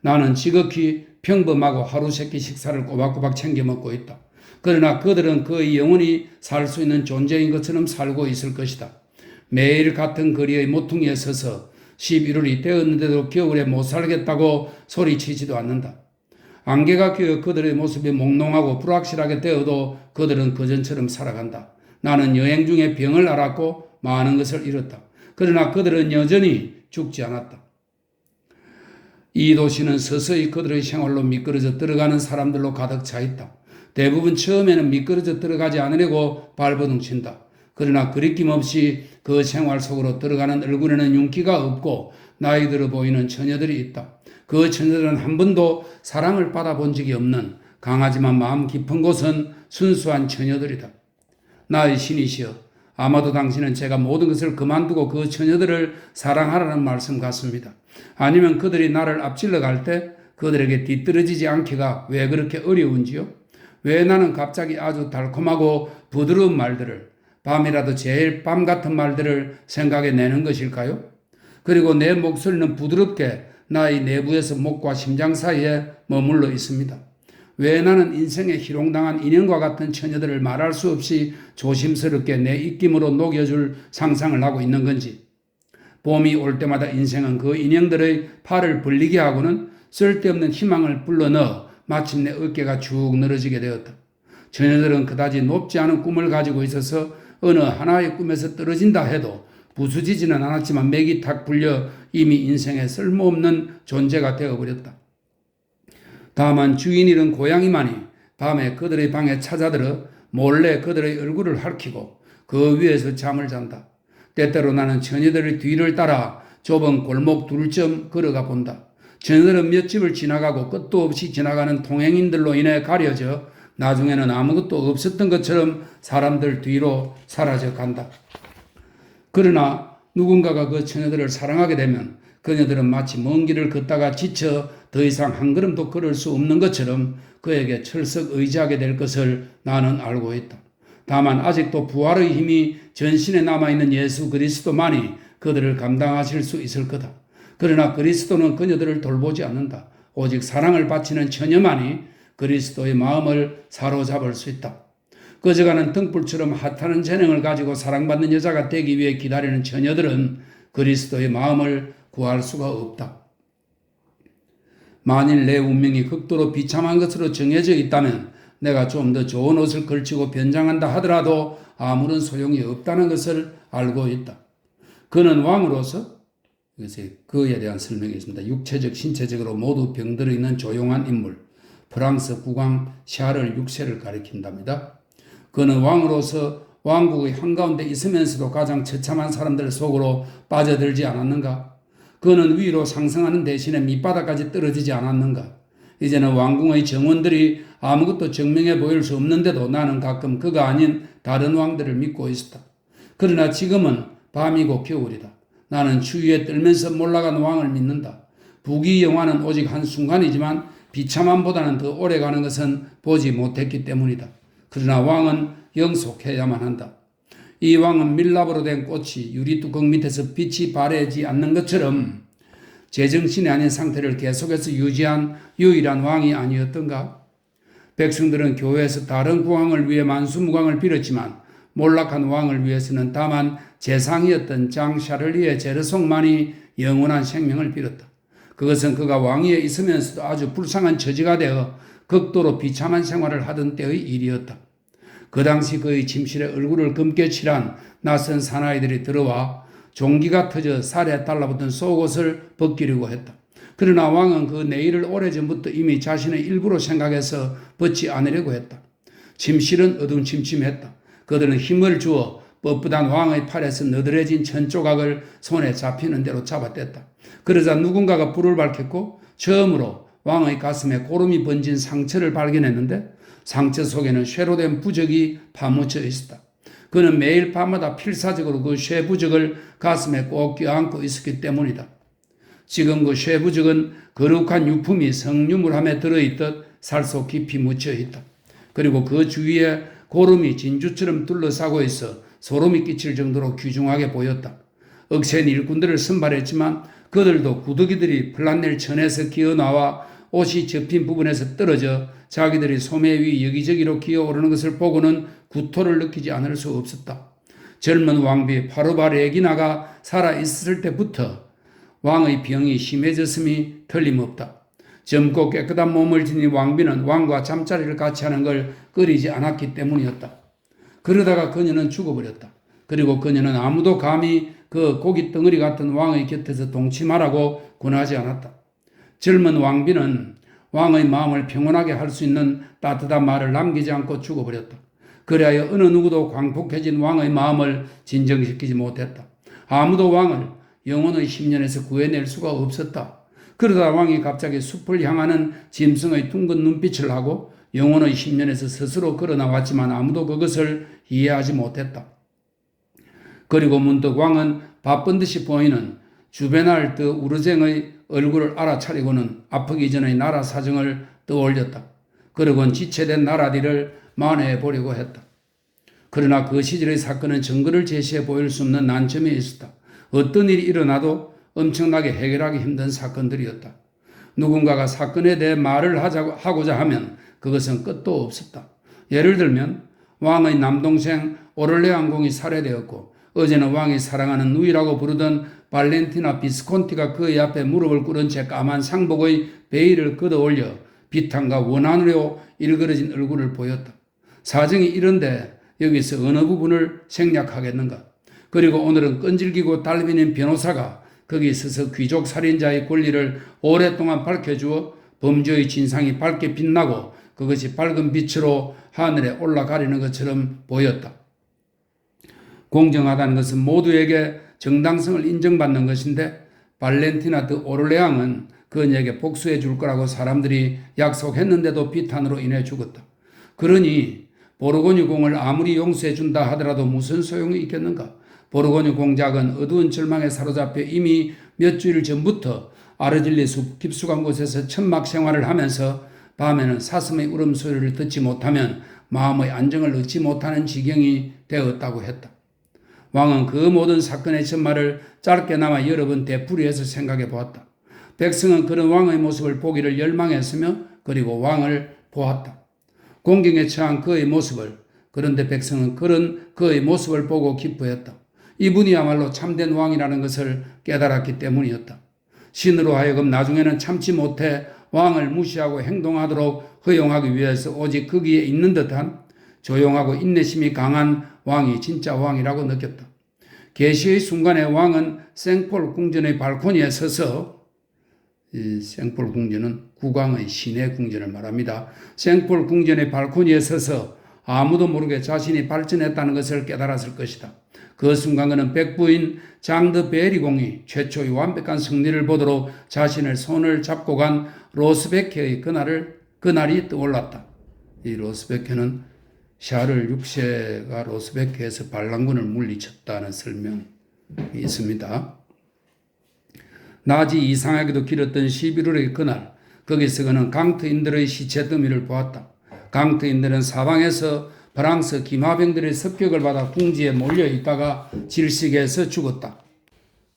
S1: 나는 지극히 평범하고 하루 세끼 식사를 꼬박꼬박 챙겨 먹고 있다. 그러나 그들은 그 영원히 살 수 있는 존재인 것처럼 살고 있을 것이다. 매일 같은 거리의 모퉁이에 서서 11월이 되었는데도 겨울에 못 살겠다고 소리치지도 않는다. 안개가 끼어 그들의 모습이 몽롱하고 불확실하게 되어도 그들은 그전처럼 살아간다. 나는 여행 중에 병을 앓았고 많은 것을 잃었다. 그러나 그들은 여전히 죽지 않았다. 이 도시는 서서히 그들의 생활로 미끄러져 들어가는 사람들로 가득 차 있다. 대부분 처음에는 미끄러져 들어가지 않으려고 발버둥 친다. 그러나 거리낌 없이 그 생활 속으로 들어가는 얼굴에는 윤기가 없고 나이 들어 보이는 처녀들이 있다. 그 처녀들은 한 번도 사랑을 받아본 적이 없는 강하지만 마음 깊은 곳은 순수한 처녀들이다. 나의 신이시여, 아마도 당신은 제가 모든 것을 그만두고 그 처녀들을 사랑하라는 말씀 같습니다. 아니면 그들이 나를 앞질러 갈 때 그들에게 뒤떨어지지 않기가 왜 그렇게 어려운지요? 왜 나는 갑자기 아주 달콤하고 부드러운 말들을, 밤이라도 제일 밤 같은 말들을 생각해 내는 것일까요? 그리고 내 목소리는 부드럽게 나의 내부에서 목과 심장 사이에 머물러 있습니다. 왜 나는 인생에 희롱당한 인형과 같은 처녀들을 말할 수 없이 조심스럽게 내 입김으로 녹여줄 상상을 하고 있는 건지. 봄이 올 때마다 인생은 그 인형들의 팔을 벌리게 하고는 쓸데없는 희망을 불러넣어 마침내 어깨가 쭉 늘어지게 되었다. 처녀들은 그다지 높지 않은 꿈을 가지고 있어서 어느 하나의 꿈에서 떨어진다 해도 부수지지는 않았지만 맥이 탁 불려 이미 인생에 쓸모없는 존재가 되어버렸다. 다만 주인 잃은 고양이만이 밤에 그들의 방에 찾아들어 몰래 그들의 얼굴을 핥히고 그 위에서 잠을 잔다. 때때로 나는 처녀들의 뒤를 따라 좁은 골목 둘쯤 걸어가 본다. 처녀들은 몇 집을 지나가고 끝도 없이 지나가는 통행인들로 인해 가려져 나중에는 아무것도 없었던 것처럼 사람들 뒤로 사라져 간다. 그러나 누군가가 그 처녀들을 사랑하게 되면 그녀들은 마치 먼 길을 걷다가 지쳐 더 이상 한 걸음도 걸을 수 없는 것처럼 그에게 철썩 의지하게 될 것을 나는 알고 있다. 다만 아직도 부활의 힘이 전신에 남아있는 예수 그리스도만이 그들을 감당하실 수 있을 거다. 그러나 그리스도는 그녀들을 돌보지 않는다. 오직 사랑을 바치는 처녀만이 그리스도의 마음을 사로잡을 수 있다. 꺼져가는 등불처럼 핫하는 재능을 가지고 사랑받는 여자가 되기 위해 기다리는 처녀들은 그리스도의 마음을 구할 수가 없다. 만일 내 운명이 극도로 비참한 것으로 정해져 있다면 내가 좀 더 좋은 옷을 걸치고 변장한다 하더라도 아무런 소용이 없다는 것을 알고 있다. 그는 왕으로서, 이것이 그에 대한 설명이 있습니다. 육체적, 신체적으로 모두 병들어 있는 조용한 인물, 프랑스 국왕 샤를 6세를 가리킨답니다. 그는 왕으로서 왕국의 한가운데 있으면서도 가장 처참한 사람들 속으로 빠져들지 않았는가? 그는 위로 상승하는 대신에 밑바닥까지 떨어지지 않았는가? 이제는 왕궁의 정원들이 아무것도 증명해 보일 수 없는데도 나는 가끔 그가 아닌 다른 왕들을 믿고 있었다. 그러나 지금은 밤이고 겨울이다. 나는 추위에 떨면서 몰락한 왕을 믿는다. 부귀영화는 오직 한순간이지만 비참함보다는 더 오래가는 것은 보지 못했기 때문이다. 그러나 왕은 영속해야만 한다. 이 왕은 밀랍으로 된 꽃이 유리뚜껑 밑에서 빛이 발해지 않는 것처럼 제정신이 아닌 상태를 계속해서 유지한 유일한 왕이 아니었던가? 백성들은 교회에서 다른 국왕을 위해 만수무강을 빌었지만 몰락한 왕을 위해서는 다만 재상이었던 장 샤를리의 제르송만이 영원한 생명을 빌었다. 그것은 그가 왕위에 있으면서도 아주 불쌍한 처지가 되어 극도로 비참한 생활을 하던 때의 일이었다. 그 당시 그의 침실에 얼굴을 검게 칠한 낯선 사나이들이 들어와 종기가 터져 살에 달라붙은 속옷을 벗기려고 했다. 그러나 왕은 그 내일을 오래전부터 이미 자신의 일부로 생각해서 벗지 않으려고 했다. 침실은 어둠침침했다. 그들은 힘을 주어 뻣뻣한 왕의 팔에서 너드러진 천 조각을 손에 잡히는 대로 잡아댔다. 그러자 누군가가 불을 밝혔고 처음으로 왕의 가슴에 고름이 번진 상처를 발견했는데 상처 속에는 쇠로 된 부적이 파묻혀 있었다. 그는 매일 밤마다 필사적으로 그 쇠 부적을 가슴에 꼭 껴안고 있었기 때문이다. 지금 그 쇠 부적은 거룩한 유품이 성유물함에 들어있듯 살속 깊이 묻혀 있다. 그리고 그 주위에 고름이 진주처럼 둘러싸고 있어 소름이 끼칠 정도로 귀중하게 보였다. 억센 일꾼들을 선발했지만 그들도 구더기들이 플란넬 천에서 기어나와 옷이 접힌 부분에서 떨어져 자기들이 소매 위 여기저기로 기어오르는 것을 보고는 구토를 느끼지 않을 수 없었다. 젊은 왕비 파르바 레기나가 살아있을 때부터 왕의 병이 심해졌음이 틀림없다. 젊고 깨끗한 몸을 지닌 왕비는 왕과 잠자리를 같이 하는 걸 꺼리지 않았기 때문이었다. 그러다가 그녀는 죽어버렸다. 그리고 그녀는 아무도 감히 그 고깃 덩어리 같은 왕의 곁에서 동침하라고 권하지 않았다. 젊은 왕비는 왕의 마음을 평온하게 할 수 있는 따뜻한 말을 남기지 않고 죽어버렸다. 그리하여 어느 누구도 광폭해진 왕의 마음을 진정시키지 못했다. 아무도 왕을 영혼의 심년에서 구해낼 수가 없었다. 그러다 왕이 갑자기 숲을 향하는 짐승의 둥근 눈빛을 하고 영혼의 심년에서 스스로 걸어나왔지만 아무도 그것을 이해하지 못했다. 그리고 문득 왕은 바쁜 듯이 보이는 주베날 드 우르쟁의 얼굴을 알아차리고는 아프기 전의 나라 사정을 떠올렸다. 그러곤 지체된 나라들을 만회해 보려고 했다. 그러나 그 시절의 사건은 증거를 제시해 보일 수 없는 난점에 있었다. 어떤 일이 일어나도 엄청나게 해결하기 힘든 사건들이었다. 누군가가 사건에 대해 말을 하고자 하면 그것은 끝도 없었다. 예를 들면 왕의 남동생 오를레안 공이 살해되었고 어제는 왕이 사랑하는 누이라고 부르던 발렌티나 비스콘티가 그의 앞에 무릎을 꿇은 채 까만 상복의 베일을 걷어올려 비탄과 원한으로 일그러진 얼굴을 보였다. 사정이 이런데 여기서 어느 부분을 생략하겠는가? 그리고 오늘은 끈질기고 달비는 변호사가 거기 있어서 귀족 살인자의 권리를 오랫동안 밝혀주어 범죄의 진상이 밝게 빛나고 그것이 밝은 빛으로 하늘에 올라가리는 것처럼 보였다. 공정하다는 것은 모두에게 정당성을 인정받는 것인데 발렌티나 드 오를레앙은 그녀에게 복수해 줄 거라고 사람들이 약속했는데도 비탄으로 인해 죽었다. 그러니 보르고뉴 공을 아무리 용서해 준다 하더라도 무슨 소용이 있겠는가? 보르고뉴 공작은 어두운 절망에 사로잡혀 이미 몇 주일 전부터 아르질리 숲 깊숙한 곳에서 천막 생활을 하면서 밤에는 사슴의 울음소리를 듣지 못하면 마음의 안정을 얻지 못하는 지경이 되었다고 했다. 왕은 그 모든 사건의 전말을 짧게나마 여러 번 되풀이해서 생각해 보았다. 백성은 그런 왕의 모습을 보기를 열망했으며 그리고 왕을 보았다. 공경에 처한 그의 모습을, 그런데 백성은 그런 그의 모습을 보고 기뻐했다. 이분이야말로 참된 왕이라는 것을 깨달았기 때문이었다. 신으로 하여금 나중에는 참지 못해 왕을 무시하고 행동하도록 허용하기 위해서 오직 거기에 있는 듯한 조용하고 인내심이 강한 왕이 진짜 왕이라고 느꼈다. 계시의 순간에 왕은 생폴 궁전의 발코니에 서서, 생폴 궁전은 국왕의 시내 궁전을 말합니다. 생폴 궁전의 발코니에 서서 아무도 모르게 자신이 발전했다는 것을 깨달았을 것이다. 그 순간 그는 백부인 장드 베리공이 최초의 완벽한 승리를 보도록 자신을 손을 잡고 간 로스베케의 그날이 떠올랐다. 이 로스베케는 샤를 6세가 로스베케에서 반란군을 물리쳤다는 설명이 있습니다. 낮이 이상하게도 길었던 11월의 그날, 거기서 그는 강트인들의 시체 더미를 보았다. 강트인들은 사방에서 프랑스 기마병들의 습격을 받아 궁지에 몰려 있다가 질식해서 죽었다.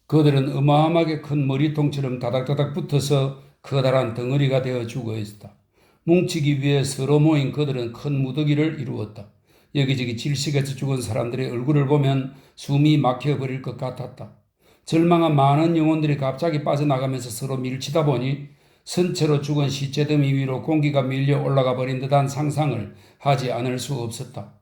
S1: 그들은 어마어마하게 큰 머리통처럼 다닥다닥 붙어서 커다란 덩어리가 되어 죽어 있었다. 뭉치기 위해 서로 모인 그들은 큰 무더기를 이루었다. 여기저기 질식해서 죽은 사람들의 얼굴을 보면 숨이 막혀버릴 것 같았다. 절망한 많은 영혼들이 갑자기 빠져나가면서 서로 밀치다 보니 선체로 죽은 시체 더미 위로 공기가 밀려 올라가 버린 듯한 상상을 하지 않을 수 없었다.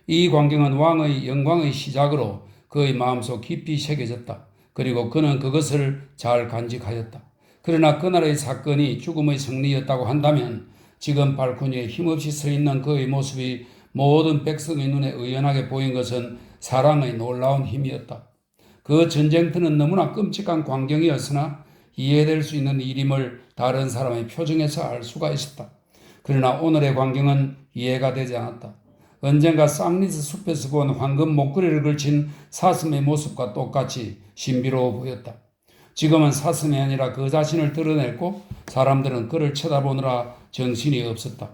S1: 이 광경은 왕의 영광의 시작으로 그의 마음속 깊이 새겨졌다. 그리고 그는 그것을 잘 간직하였다. 그러나 그날의 사건이 죽음의 승리였다고 한다면 지금 발코니에 힘없이 서 있는 그의 모습이 모든 백성의 눈에 의연하게 보인 것은 사랑의 놀라운 힘이었다. 그 전쟁터는 너무나 끔찍한 광경이었으나 이해될 수 있는 일임을 다른 사람의 표정에서 알 수가 있었다. 그러나 오늘의 광경은 이해가 되지 않았다. 언젠가 쌍리스 숲에서 본 황금 목걸이를 걸친 사슴의 모습과 똑같이 신비로워 보였다. 지금은 사슴이 아니라 그 자신을 드러냈고 사람들은 그를 쳐다보느라 정신이 없었다.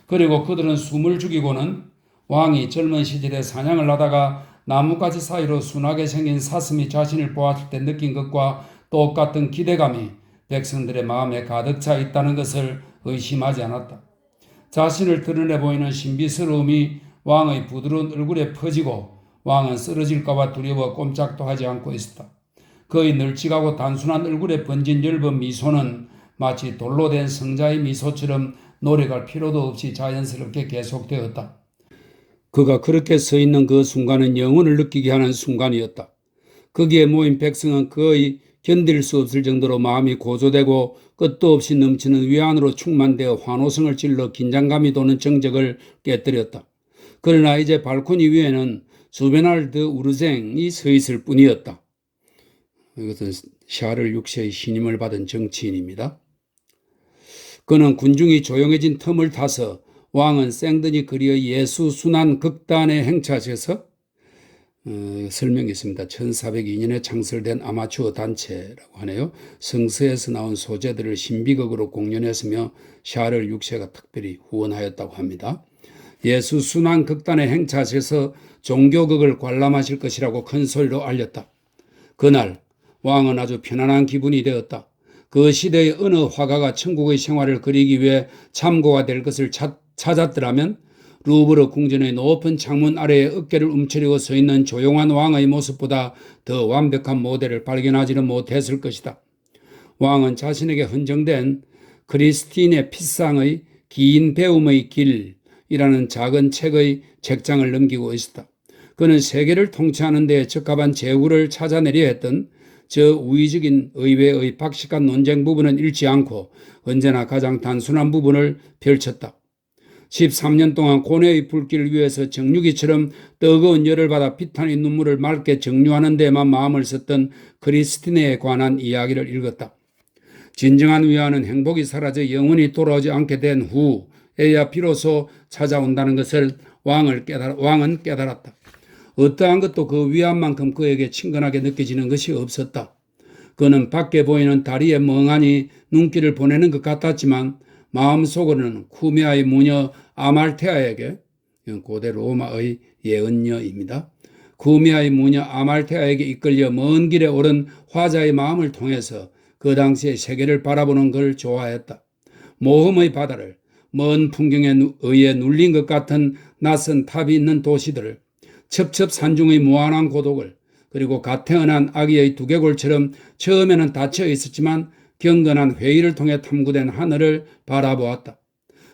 S1: 그리고 그들은 숨을 죽이고는 왕이 젊은 시절에 사냥을 하다가 나뭇가지 사이로 순하게 생긴 사슴이 자신을 보았을 때 느낀 것과 똑같은 기대감이 백성들의 마음에 가득 차 있다는 것을 의심하지 않았다. 자신을 드러내 보이는 신비스러움이 왕의 부드러운 얼굴에 퍼지고 왕은 쓰러질까봐 두려워 꼼짝도 하지 않고 있었다. 그의 널찍하고 단순한 얼굴에 번진 엷은 미소는 마치 돌로 된 성자의 미소처럼 노력할 필요도 없이 자연스럽게 계속되었다. 그가 그렇게 서 있는 그 순간은 영혼을 느끼게 하는 순간이었다. 거기에 모인 백성은 그의 견딜 수 없을 정도로 마음이 고조되고 끝도 없이 넘치는 위안으로 충만되어 환호성을 질러 긴장감이 도는 정적을 깨뜨렸다. 그러나 이제 발코니 위에는 주베날드 우르쟁이 서 있을 뿐이었다. 이것은 샤를 6세의 신임을 받은 정치인입니다. 그는 군중이 조용해진 틈을 타서 왕은 생드니 그리의 예수 순환 극단의 행차에서 설명이 있습니다. 1402년에 창설된 아마추어 단체라고 하네요. 성서에서 나온 소재들을 신비극으로 공연했으며 샤를 6세가 특별히 후원하였다고 합니다. 예수 순환 극단의 행차에서 종교극을 관람하실 것이라고 큰 소리로 알렸다. 그날 왕은 아주 편안한 기분이 되었다. 그 시대의 어느 화가가 천국의 생활을 그리기 위해 참고가 될 것을 찾았더라면 루브르 궁전의 높은 창문 아래에 어깨를 움츠리고 서 있는 조용한 왕의 모습보다 더 완벽한 모델을 발견하지는 못했을 것이다. 왕은 자신에게 헌정된 크리스틴의 피상의 긴 배움의 길이라는 작은 책의 책장을 넘기고 있었다. 그는 세계를 통치하는 데 적합한 제후를 찾아내려 했던 저 우위적인 의회의 박식한 논쟁 부분은 잃지 않고 언제나 가장 단순한 부분을 펼쳤다. 13년 동안 고뇌의 불길을 위해서 정유기처럼 뜨거운 열을 받아 피탄의 눈물을 맑게 정류하는 데만 마음을 썼던 크리스티네에 관한 이야기를 읽었다. 진정한 위안은 행복이 사라져 영원히 돌아오지 않게 된 후에야 비로소 찾아온다는 것을 왕은 깨달았다. 어떠한 것도 그 위안만큼 그에게 친근하게 느껴지는 것이 없었다. 그는 밖에 보이는 다리에 멍하니 눈길을 보내는 것 같았지만 마음속으로는 쿠미아의 무녀 아말테아에게, 고대 로마의 예언녀입니다. 쿠미아의 무녀 아말테아에게 이끌려 먼 길에 오른 화자의 마음을 통해서 그 당시의 세계를 바라보는 걸 좋아했다. 모험의 바다를, 먼 풍경에 의해 눌린 것 같은 낯선 탑이 있는 도시들을, 첩첩산중의 무한한 고독을, 그리고 가태언한 아기의 두개골처럼 처음에는 닫혀 있었지만 경건한 회의를 통해 탐구된 하늘을 바라보았다.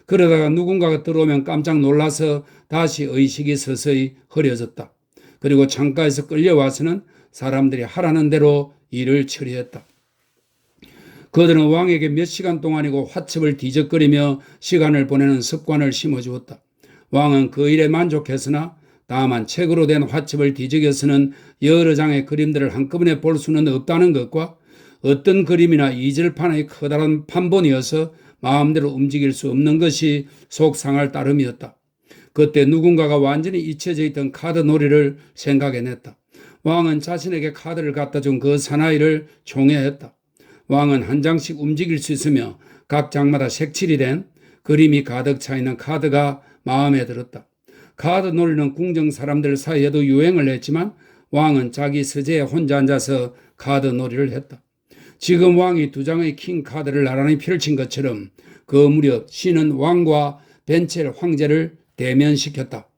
S1: 그러다가 누군가가 들어오면 깜짝 놀라서 다시 의식이 서서히 흐려졌다. 그리고 창가에서 끌려와서는 사람들이 하라는 대로 일을 처리했다. 그들은 왕에게 몇 시간 동안이고 화첩을 뒤적거리며 시간을 보내는 습관을 심어주었다. 왕은 그 일에 만족했으나 다만 책으로 된 화첩을 뒤적여서는 여러 장의 그림들을 한꺼번에 볼 수는 없다는 것과 어떤 그림이나 이절판의 커다란 판본이어서 마음대로 움직일 수 없는 것이 속상할 따름이었다. 그때 누군가가 완전히 잊혀져 있던 카드 놀이를 생각해냈다. 왕은 자신에게 카드를 갖다 준 그 사나이를 총애했다. 왕은 한 장씩 움직일 수 있으며 각 장마다 색칠이 된 그림이 가득 차 있는 카드가 마음에 들었다. 카드 놀이는 궁정 사람들 사이에도 유행을 했지만 왕은 자기 서재에 혼자 앉아서 카드 놀이를 했다. 지금 왕이 두 장의 킹 카드를 나란히 펼친 것처럼 그 무렵 신은 왕과 벤첼 황제를 대면시켰다.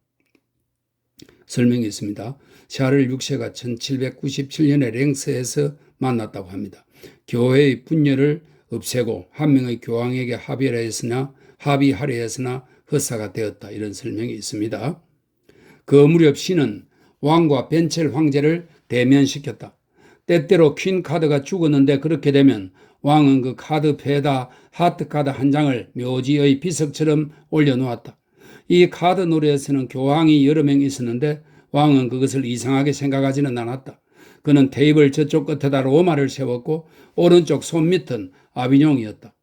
S1: 설명이 있습니다. 샤를 6세가 1797년에 랭스에서 만났다고 합니다. 교회의 분열을 없애고 한 명의 교황에게 합의하려 했으나 헛사가 되었다. 이런 설명이 있습니다. 그 무렵 신은 왕과 벤첼 황제를 대면시켰다. 때때로 퀸 카드가 죽었는데 그렇게 되면 왕은 그 카드 패에다 하트 카드 한 장을 묘지의 비석처럼 올려놓았다. 이 카드 놀이에서는 교황이 여러 명 있었는데 왕은 그것을 이상하게 생각하지는 않았다. 그는 테이블 저쪽 끝에다 로마를 세웠고 오른쪽 손밑은 아비뇽이었다.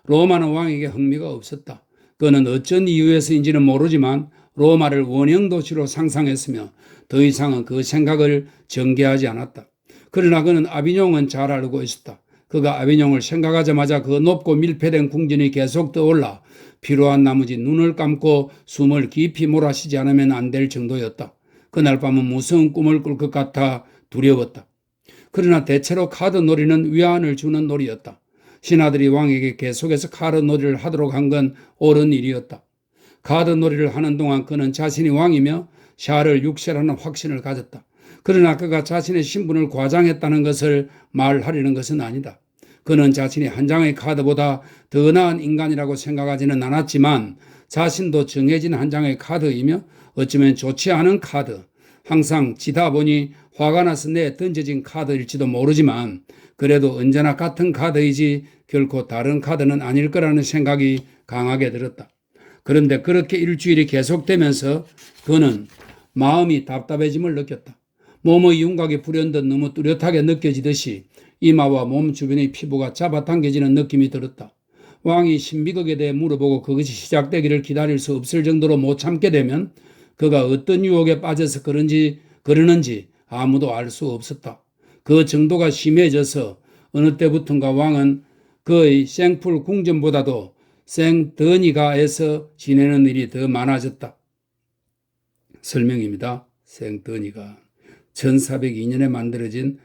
S1: 로마는 왕에게 흥미가 없었다. 그는 어쩐 이유에서인지는 모르지만 로마를 원형 도시로 상상했으며 더 이상은 그 생각을 전개하지 않았다. 그러나 그는 아비뇽은 잘 알고 있었다. 그가 아비뇽을 생각하자마자 그 높고 밀폐된 궁전이 계속 떠올라 필요한 나머지 눈을 감고 숨을 깊이 몰아쉬지 않으면 안 될 정도였다. 그날 밤은 무서운 꿈을 꿀 것 같아 두려웠다. 그러나 대체로 카드 놀이는 위안을 주는 놀이였다. 신하들이 왕에게 계속해서 카드 놀이를 하도록 한 건 옳은 일이었다. 카드 놀이를 하는 동안 그는 자신이 왕이며 샤를 6세라는 확신을 가졌다. 그러나 그가 자신의 신분을 과장했다는 것을 말하려는 것은 아니다. 그는 자신이 한 장의 카드보다 더 나은 인간이라고 생각하지는 않았지만 자신도 정해진 한 장의 카드이며 어쩌면 좋지 않은 카드, 항상 지다 보니 화가 나서 내에 던져진 카드일지도 모르지만 그래도 언제나 같은 카드이지 결코 다른 카드는 아닐 거라는 생각이 강하게 들었다. 그런데 그렇게 일주일이 계속되면서 그는 마음이 답답해짐을 느꼈다. 몸의 윤곽이 불현듯 너무 뚜렷하게 느껴지듯이 이마와 몸 주변의 피부가 잡아당겨지는 느낌이 들었다. 왕이 신비극에 대해 물어보고 그것이 시작되기를 기다릴 수 없을 정도로 못 참게 되면 그가 어떤 유혹에 빠져서 그러는지 아무도 알 수 없었다. 그 정도가 심해져서 어느 때부턴가 왕은 그의 생풀 궁전보다도 생더니가에서 지내는 일이 더 많아졌다. 설명입니다. 생더니가 1402년에 만들어진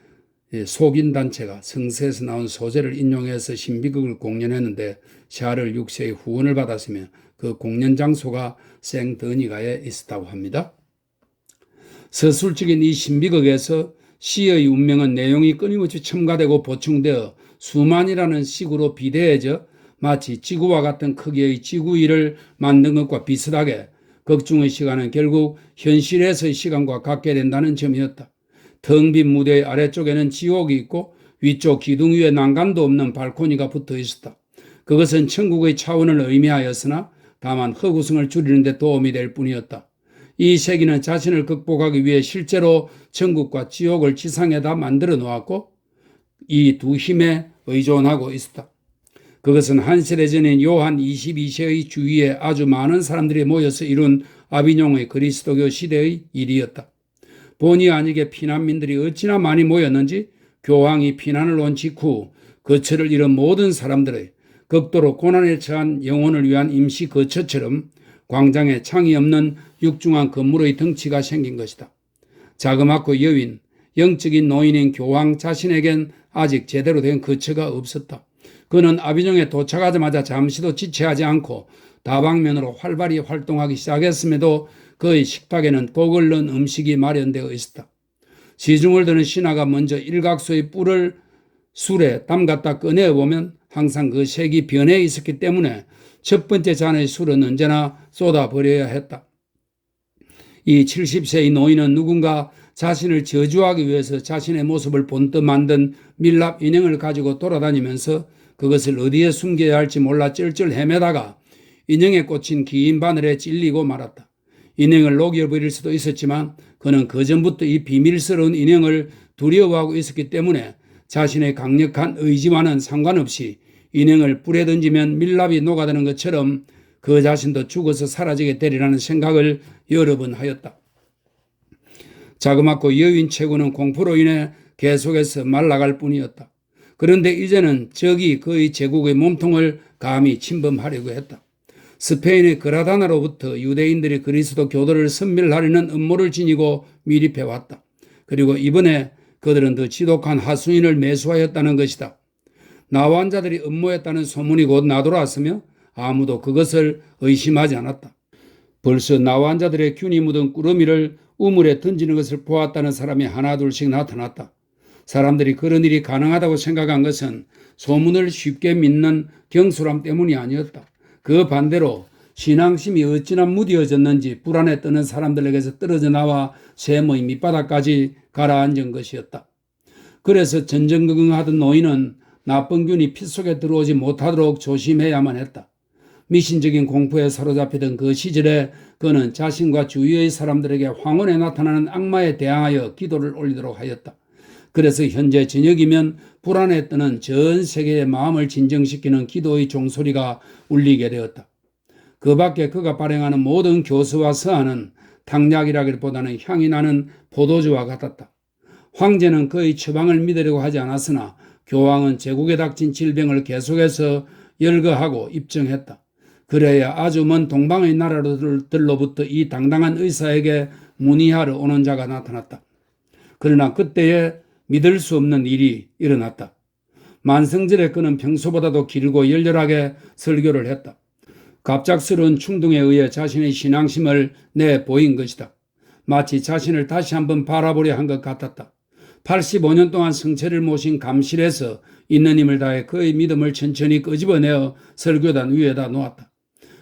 S1: 속인 단체가 성서에서 나온 소재를 인용해서 신비극을 공연했는데 샤를 6세의 후원을 받았으며 그 공연 장소가 생더니가에 있었다고 합니다. 서술적인 이 신비극에서 시의 운명은 내용이 끊임없이 첨가되고 보충되어 수만이라는 식으로 비대해져 마치 지구와 같은 크기의 지구일을 만든 것과 비슷하게 극중의 시간은 결국 현실에서의 시간과 같게 된다는 점이었다. 텅 빈 무대의 아래쪽에는 지옥이 있고 위쪽 기둥 위에 난간도 없는 발코니가 붙어 있었다. 그것은 천국의 차원을 의미하였으나 다만 허구성을 줄이는 데 도움이 될 뿐이었다. 이 세기는 자신을 극복하기 위해 실제로 천국과 지옥을 지상에다 만들어 놓았고 이 두 힘에 의존하고 있었다. 그것은 한 세대 전인 요한 22세의 주위에 아주 많은 사람들이 모여서 이룬 아비뇽의 그리스도교 시대의 일이었다. 본의 아니게 피난민들이 어찌나 많이 모였는지 교황이 피난을 온 직후 거처를 잃은 모든 사람들의 극도로 고난에 처한 영혼을 위한 임시 거처처럼 광장에 창이 없는 육중한 건물의 덩치가 생긴 것이다. 자그맣고 여윈, 영적인 노인인 교황 자신에겐 아직 제대로 된 거처가 없었다. 그는 아비뇽에 도착하자마자 잠시도 지체하지 않고 다방면으로 활발히 활동하기 시작했음에도 그의 식탁에는 독을 넣은 음식이 마련되어 있었다. 시중을 드는 신하가 먼저 일각소의 뿔을 술에 담갔다 꺼내보면 항상 그 색이 변해 있었기 때문에 첫 번째 잔의 술은 언제나 쏟아버려야 했다. 이 70세의 노인은 누군가 자신을 저주하기 위해서 자신의 모습을 본떠 만든 밀랍 인형을 가지고 돌아다니면서 그것을 어디에 숨겨야 할지 몰라 쩔쩔 헤매다가 인형에 꽂힌 긴 바늘에 찔리고 말았다. 인형을 녹여버릴 수도 있었지만 그는 그전부터 이 비밀스러운 인형을 두려워하고 있었기 때문에 자신의 강력한 의지와는 상관없이 인형을 불에 던지면 밀랍이 녹아드는 것처럼 그 자신도 죽어서 사라지게 되리라는 생각을 여러 번 하였다. 자그맣고 여윈 체구는 공포로 인해 계속해서 말라갈 뿐이었다. 그런데 이제는 적이 그의 제국의 몸통을 감히 침범하려고 했다. 스페인의 그라다나로부터 유대인들이 그리스도 교도를 섬멸하려는 음모를 지니고 밀입해왔다. 그리고 이번에 그들은 더 지독한 하수인을 매수하였다는 것이다. 나환자들이 음모했다는 소문이 곧 나돌아왔으며 아무도 그것을 의심하지 않았다. 벌써 나환자들의 균이 묻은 꾸러미를 우물에 던지는 것을 보았다는 사람이 하나둘씩 나타났다. 사람들이 그런 일이 가능하다고 생각한 것은 소문을 쉽게 믿는 경솔함 때문이 아니었다. 그 반대로 신앙심이 어찌나 무뎌졌는지 불안에 떠는 사람들에게서 떨어져 나와 샘의 밑바닥까지 가라앉은 것이었다. 그래서 전전긍긍하던 노인은 나쁜 균이 피 속에 들어오지 못하도록 조심해야만 했다. 미신적인 공포에 사로잡히던 그 시절에 그는 자신과 주위의 사람들에게 황혼에 나타나는 악마에 대항하여 기도를 올리도록 하였다. 그래서 현재 저녁이면 불안에 떠는 전 세계의 마음을 진정시키는 기도의 종소리가 울리게 되었다. 그 밖에 그가 발행하는 모든 교서와 서한은 탕약이라기보다는 향이 나는 포도주와 같았다. 황제는 그의 처방을 믿으려고 하지 않았으나 교황은 제국에 닥친 질병을 계속해서 열거하고 입증했다. 그래야 아주 먼 동방의 나라들로부터 이 당당한 의사에게 문의하러 오는 자가 나타났다. 그러나 그때에 믿을 수 없는 일이 일어났다. 만성절에 그는 평소보다도 길고 열렬하게 설교를 했다. 갑작스러운 충동에 의해 자신의 신앙심을 내보인 것이다. 마치 자신을 다시 한번 바라보려 한 것 같았다. 85년 동안 성체를 모신 감실에서 있는 힘을 다해 그의 믿음을 천천히 끄집어내어 설교단 위에다 놓았다.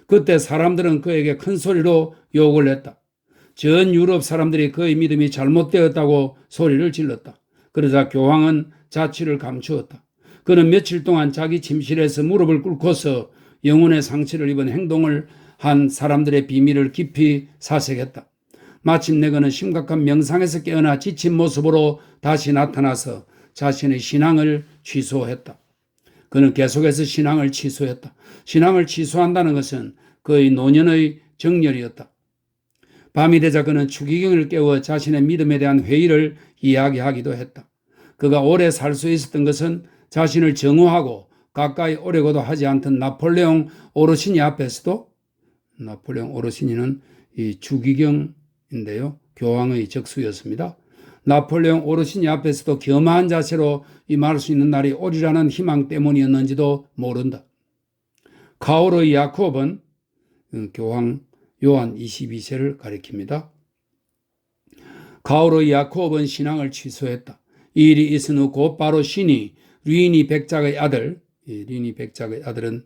S1: 그때 사람들은 그에게 큰 소리로 욕을 했다. 전 유럽 사람들이 그의 믿음이 잘못되었다고 소리를 질렀다. 그러자 교황은 자취를 감추었다. 그는 며칠 동안 자기 침실에서 무릎을 꿇고서 영혼의 상처를 입은 행동을 한 사람들의 비밀을 깊이 사색했다. 마침내 그는 심각한 명상에서 깨어나 지친 모습으로 다시 나타나서 자신의 신앙을 취소했다. 그는 계속해서 신앙을 취소했다. 신앙을 취소한다는 것은 그의 노년의 정렬이었다. 밤이 되자 그는 추기경을 깨워 자신의 믿음에 대한 회의를 이야기하기도 했다. 그가 오래 살 수 있었던 것은 자신을 정오하고 가까이 오려고도 하지 않던 나폴레옹 오르시니 앞에서도, 나폴레옹 오르시니는 이 추기경인데요, 교황의 적수였습니다. 나폴레옹 오르시니 앞에서도 겸허한 자세로 임할 수 있는 날이 오리라는 희망 때문이었는지도 모른다. 카오르 야콥은 교황 요한 22세를 가리킵니다. 가오르 야콥은 신앙을 취소했다. 이 일이 있은 후 곧바로 신이 류인이 백작의 아들, 류인이 백작의 아들은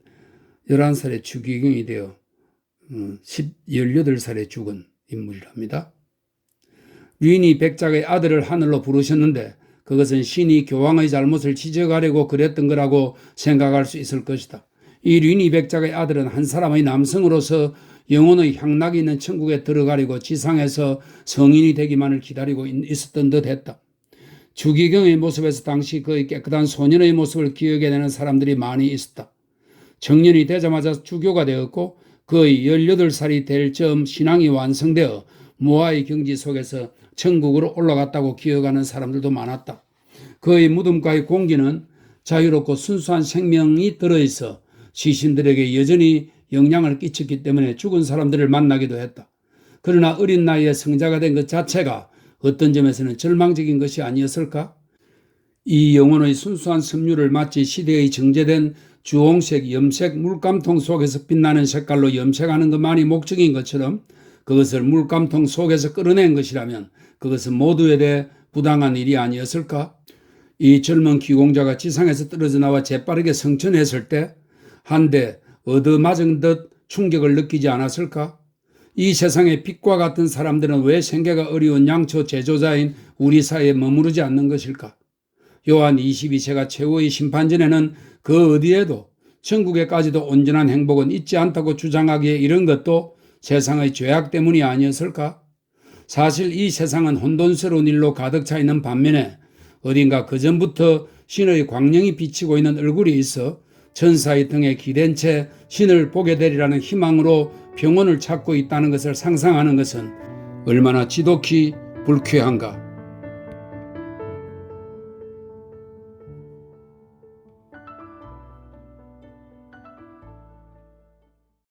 S1: 11살에 추기경이 되어 18살에 죽은 인물이랍니다. 류인이 백작의 아들을 하늘로 부르셨는데 그것은 신이 교황의 잘못을 지적하려고 그랬던 거라고 생각할 수 있을 것이다. 이 류인이 백작의 아들은 한 사람의 남성으로서 영혼의 향락이 있는 천국에 들어가려고 지상에서 성인이 되기만을 기다리고 있었던 듯 했다. 추기경의 모습에서 당시 그의 깨끗한 소년의 모습을 기억해내는 사람들이 많이 있었다. 청년이 되자마자 주교가 되었고 그의 18살이 될 즈음 신앙이 완성되어 무아의 경지 속에서 천국으로 올라갔다고 기억하는 사람들도 많았다. 그의 무덤가의 공기는 자유롭고 순수한 생명이 들어있어 시신들에게 여전히 영향을 끼쳤기 때문에 죽은 사람들을 만나기도 했다. 그러나 어린 나이에 성자가 된 것 자체가 어떤 점에서는 절망적인 것이 아니었을까? 이 영혼의 순수한 섬유를 마치 시대의 정제된 주홍색, 염색 물감통 속에서 빛나는 색깔로 염색하는 것만이 목적인 것처럼 그것을 물감통 속에서 끌어낸 것이라면 그것은 모두에 대해 부당한 일이 아니었을까? 이 젊은 기공자가 지상에서 떨어져 나와 재빠르게 성천했을 때 한데 얻어맞은 듯 충격을 느끼지 않았을까? 이 세상의 빛과 같은 사람들은 왜 생계가 어려운 양초 제조자인 우리 사이에 머무르지 않는 것일까? 요한 22세가 최후의 심판전에는 그 어디에도 천국에까지도 온전한 행복은 있지 않다고 주장하기에 이른 것도 세상의 죄악 때문이 아니었을까? 사실 이 세상은 혼돈스러운 일로 가득 차 있는 반면에 어딘가 그전부터 신의 광명이 비치고 있는 얼굴이 있어 천사의 등에 기댄 채 신을 보게 되리라는 희망으로 평온을 찾고 있다는 것을 상상하는 것은 얼마나 지독히 불쾌한가.